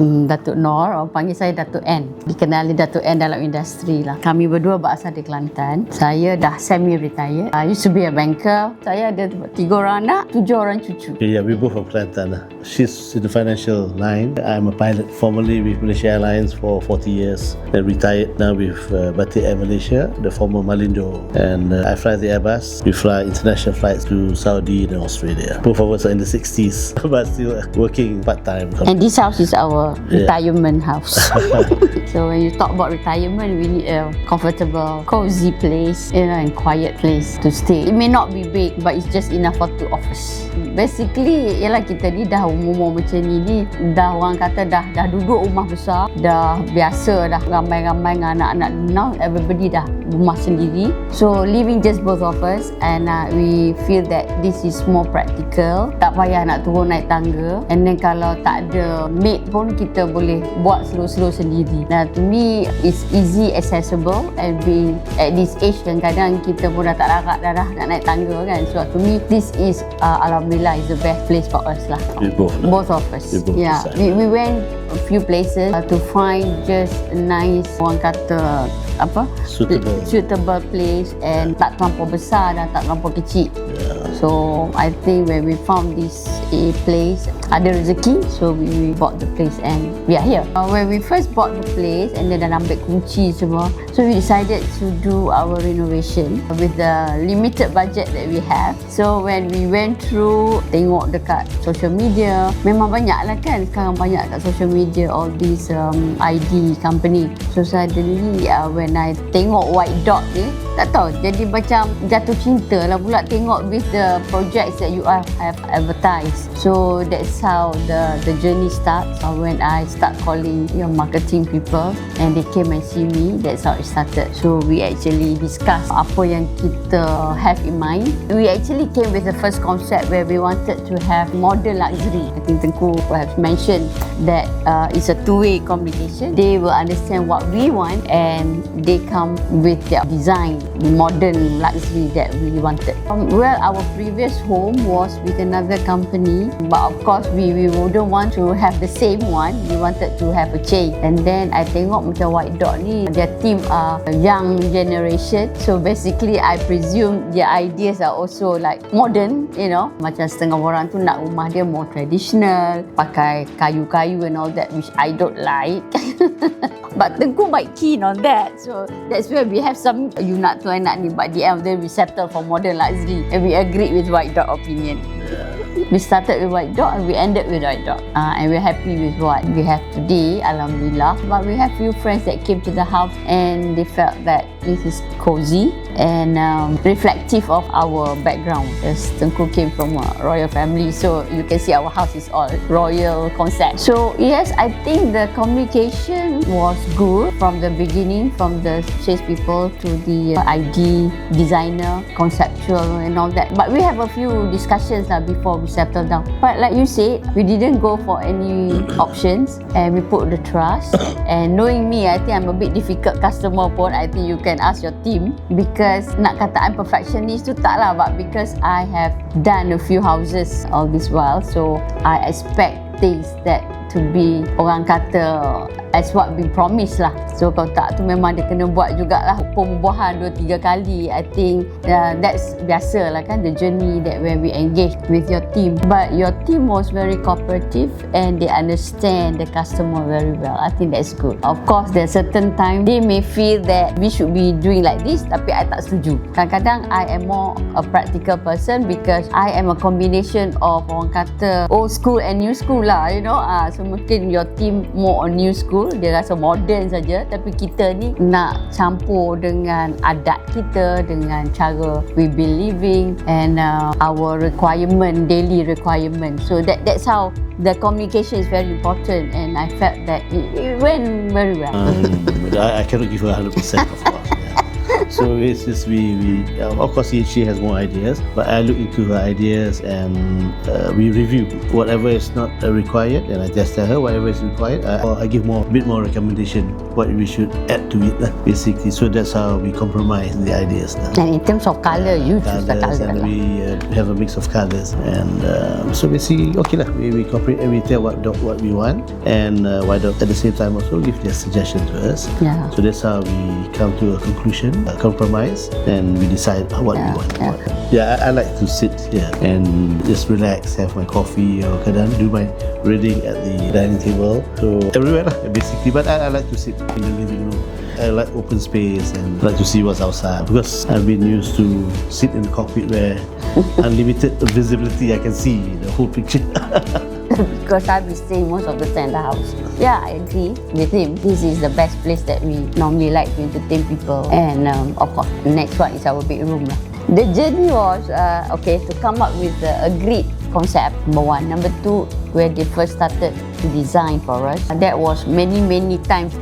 Datuk Nor, orang panggil saya Datuk N. Dikenali Datuk N dalam industri lah. Kami berdua berasal dari Kelantan. Saya dah semi-retired. I used to be a banker. Saya ada 3 orang anak, 7 orang cucu. Yeah, we both from Kelantan. She's in the financial line. I'm a pilot formerly with Malaysia Airlines for 40 years. Then retired now with Batik Air Malaysia, the former Malindo. And I fly the Airbus. We fly international flights to Saudi and Australia. Both of us are in the 60s, but still working part-time. And this house is our retirement house. So when you talk about retirement, we need a comfortable, cozy place, and quiet place to stay. It may not be big, but it's just enough for 2 of us. Basically, ialah kita ni dah umur macam ni dah orang kata dah duduk rumah besar, dah biasa dah ramai-ramai dengan anak-anak. Now everybody dah rumah sendiri. So living just both of us, and we feel that this is more practical. Tak payah nak turun naik tangga, and then kalau tak ada maid pun kita boleh buat slow-slow sendiri. Now to me it's easy, accessible, and being at this age kadang-kadang kita pun dah tak larat dah nak naik tangga kan. So to me this is alhamdulillah is the best place for us lah. Both of us. We went a few places to find just a nice, orang kata suitable place, and tak terlampau besar dan tak terlampau kecil. So I think when we found this place, ada rezeki, so we bought the place and we are here. When we first bought the place and then dah ambil kunci semua, so we decided to do our renovation with the limited budget that we have. So when we went through, tengok dekat social media, memang banyak lah kan sekarang, banyak kat social media all these ID company. So suddenly when I tengok White Dot ni, tak tahu, jadi macam jatuh cinta lah pula tengok with the projects that you have advertised. So that's how the journey starts. When I start calling your marketing people and they came and see me, that's how it started. So we actually discuss apa yang kita have in mind. We actually came with the first concept where we wanted to have modern luxury. I think Tengku has mentioned that it's a two-way communication. They will understand what we want and they come with their design, modern luxury that we wanted. Well, our previous home was with another company, but of course we wouldn't want to have the same one. We wanted to have a change. And then I tengok macam White Dot ni, their team are young generation, so basically I presume their ideas are also like modern, macam setengah orang tu nak rumah dia more traditional, pakai kayu-kayu and all that, which I don't like. But Tengku might keen on that, so that's where we have some you nak tu I nak ni, but the end of the day we settle for modern luxury and we agreed with White Dot opinion. We started with White Dot and we ended with White Dot, and we're happy with what we have today, alhamdulillah. But we have few friends that came to the house and they felt that this is cozy and reflective of our background, as Tengku came from a royal family, so you can see our house is all royal concept. So yes, I think the communication was good from the beginning, from the salespeople to the ID designer, conceptual and all that. But we have a few discussions before we settle down. But like you said, we didn't go for any options and we put the trust. And knowing me, I think I'm a bit difficult customer pun. I think you can ask your team, because nak kata I'm perfectionist tu tak lah, but because I have done a few houses all this while, so I expect things that to be, orang kata, as what been promised lah. So kalau tak tu memang dia kena buat jugalah pembuahan 2-3 kali. I think that's biasa lah kan, the journey that when we engage with your team. But your team was very cooperative and they understand the customer very well. I think that's good. Of course there's certain time they may feel that we should be doing like this, tapi I tak setuju. Kadang-kadang I am more a practical person because I am a combination of, orang kata, old school and new school lah, so mungkin your team more on new school, dia rasa modern saja, tapi kita ni nak campur dengan adat kita, dengan cara we be living and our requirement, daily requirement. So that's how the communication is very important, and I felt that it went very well. I cannot give her 100%, of course. So it's just of course she has more ideas, but I look into her ideas and we review whatever is not required, and I just tell her whatever is required. I give a bit more recommendation what we should add to it, basically. So that's how we compromise the ideas. And in terms of colour, you choose the colour. And we have a mix of colours, and so basically, okay lah. We cooperate and we tell what we want, and White Dot at the same time also give their suggestion to us. Yeah. So that's how we come to a conclusion, a compromise, and we decide what we want. I like to sit here and just relax, have my coffee, or kadang do my reading at the dining table. So everywhere lah, basically. But I like to sit in the living room. I like open space and like to see what's outside, because I've been used to sit in the cockpit where unlimited visibility, I can see the whole picture. Because I've been staying most of the time in the house. Yeah, I agree with him. This is the best place that we normally like to entertain people. And of course, the next one is our bedroom lah. The journey was to come up with the agreed concept, number one. Number two, where they first started to design for us. That was many times,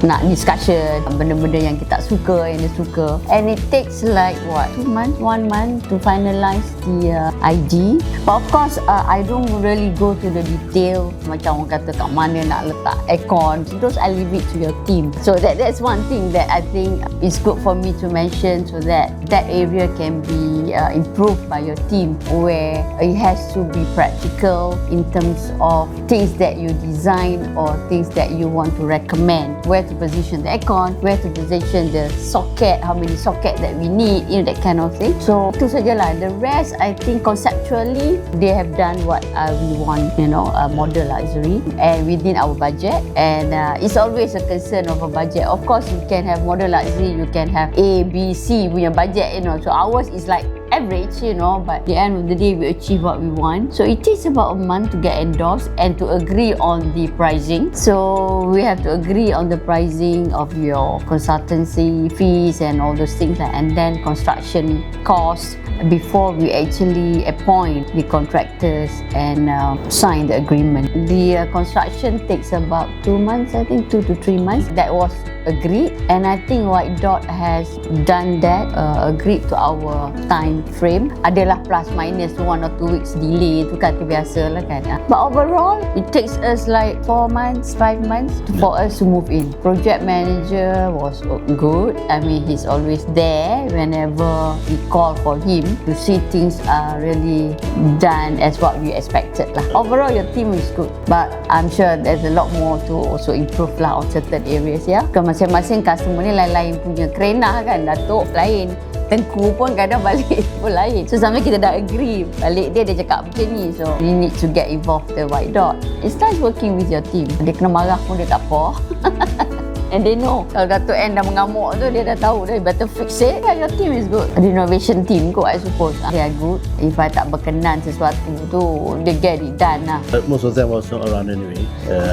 nak discussion benda-benda yang kita tak suka, yang dia suka. And it takes like 2 months, 1 month to finalize the ID. But of course, I don't really go to the detail, macam orang kata kat mana nak letak aircon. Those I leave it to your team. So that's one thing that I think is good for me to mention, so that area can be improved by your team, where it has to be practical in terms of things that you design or things that you want to recommend, where to position the aircon, where to position the socket, how many socket that we need, that kind of thing. So itu sajalah. The rest, I think conceptually they have done what we want, a model luxury and within our budget. And it's always a concern of a budget. Of course, you can have model luxury, you can have A, B, C punya budget, So ours is like average, but at the end of the day, we achieve what we want. So it takes about a month to get endorsed and to agree on the pricing. So we have to agree on the pricing of your consultancy fees and all those things, and then construction costs before we actually appoint the contractors and sign the agreement. The construction takes about 2 months, I think 2 to 3 months. That was agreed, and I think White Dot has done that, agreed to our time frame. Adalah plus minus 1 or 2 weeks delay, tu kata biasa lah kan. But overall, it takes us like 4 months, 5 months for us to move in. Project manager was good. I mean, he's always there whenever we call for him to see things are really done as what we expected lah. Overall, your team is good, but I'm sure there's a lot more to also improve lah on certain areas, ya. Masing-masing customer ni lain-lain punya kerenah kan. Datuk lain, Tengku pun kadang balik pun lain. So sampai kita dah agree, balik dia cakap macam ni. So we need to get involved the White Dot. It's nice working with your team. Dia kena marah pun dia tak apa. And they know, kalau Datuk N dah mengamuk tu, dia dah tahu dah, better fix it. Yeah, your team is good. Renovation team kot, I suppose. They are good. If I tak berkenan sesuatu tu, they get it done lah. But most of them was not around anyway.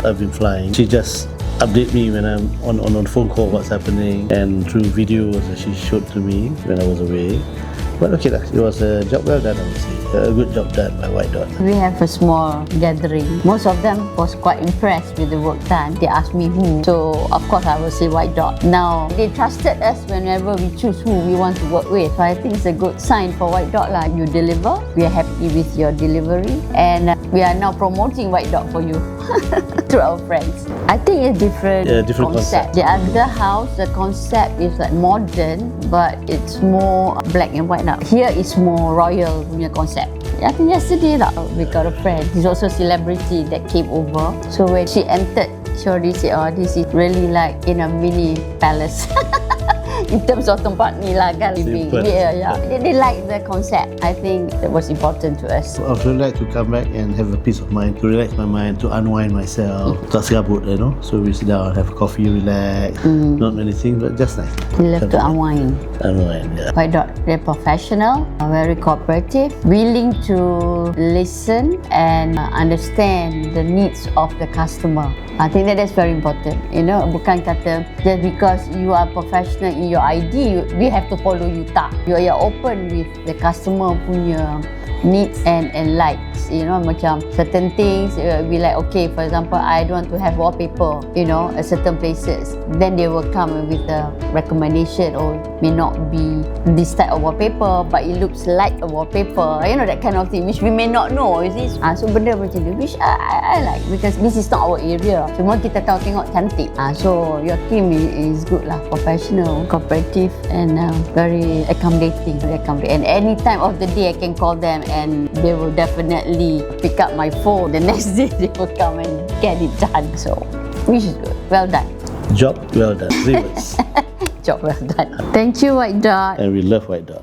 I've been flying. She just update me when I'm on phone call what's happening, and through videos that she showed to me when I was away. But okay lah, it was a job well done, I would say. A good job done by White Dot. We have a small gathering. Most of them was quite impressed with the work done. They asked me who. So of course I will say White Dot. Now they trusted us whenever we choose who we want to work with. So I think it's a good sign for White Dot lah. You deliver, we are happy with your delivery, and we are now promoting White Dot for you to our friends. I think it's different concept. The other house, the concept is like modern, but it's more black and white now. Here is more royal punya concept. I think yesterday we got a friend. He's also a celebrity that came over. So when she entered, she already said, "Oh, this is really like in a mini palace." In terms of tempat ni lah kan, living. Yeah. They like the concept. I think that was important to us. I would really like to come back and have a peace of mind, to relax my mind, to unwind myself. Tak serabut, So we sit down, have a coffee, relax. Not many things, but just nice. You love to unwind. Yeah. White Dot, they're professional, very cooperative, willing to listen and understand the needs of the customer. I think that is very important. Bukan kata just because you are professional in your your ID, we have to follow you tak. You are open with the customer punya needs and likes, you know, macam certain things we like, okay, for example, I don't want to have wallpaper, you know, at certain places, then they will come with a recommendation, or may not be this type of wallpaper but it looks like a wallpaper, you know, that kind of thing which we may not know, you see. So benda macam tu which I like, because this is not our area, cuma kita tahu tengok cantik. So your team is good lah, professional, cooperative, and very accommodating, and any time of the day I can call them and they will definitely pick up my phone. The next day they will come and get it done. So, which is good. Well done. Job well done. 3 words. Job well done. Thank you, White Dot. And we love White Dot.